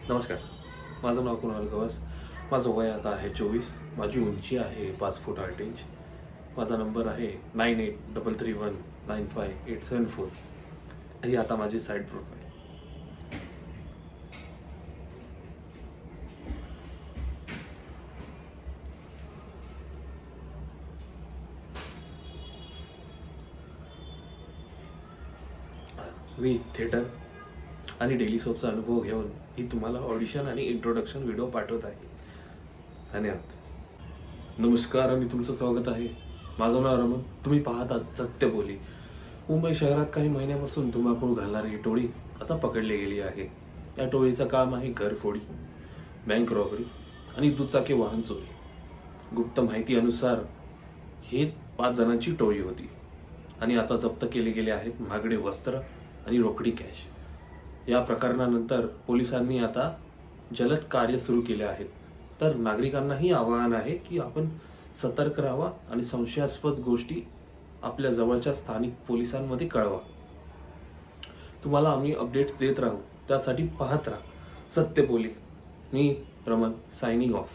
नमस्कार. माझं नाव कुणाल गवस. माझं वय आता आहे 24. माझी उंची आहे 5 फूट 8 इंच. माझा नंबर आहे 9833195874. ही आता माझी साईड प्रोफाईल. मी थिएटर आणि डेली सोपचा अनुभव घेऊन ही तुम्हाला ऑडिशन आणि इंट्रोडक्शन व्हिडिओ पाठवत आहे. धन्यवाद. नमस्कार आणि तुमचं स्वागत आहे. माझं नाव रमण. तुम्ही पाहत आहात सत्यबोली. मुंबई शहरात काही महिन्यापासून धुमाकूळ घालणारी ही टोळी आता पकडली गेली आहे. या टोळीचं काम आहे घरफोडी, बँक रॉबरी आणि दुचाकी वाहन चोरी. गुप्त माहिती अनुसार हे 5 जणांची टोळी होती आणि आता जप्त केले गेले आहेत महागडे वस्त्र आणि रोकडी कॅश. या प्रकरणानंतर पोलिसांनी आता जलद कार्य सुरू केले आहेत. तर नागरिकांनाही आवाहन आहे की आपण सतर्क राहावा आणि संशयास्पद गोष्टी आपल्या जवळच्या स्थानिक पोलिसांमध्ये कळवा. तुम्हाला आम्ही अपडेट्स देत राहू, त्यासाठी पाहत राहा सत्यबोली. मी रमण, सायनिंग ऑफ.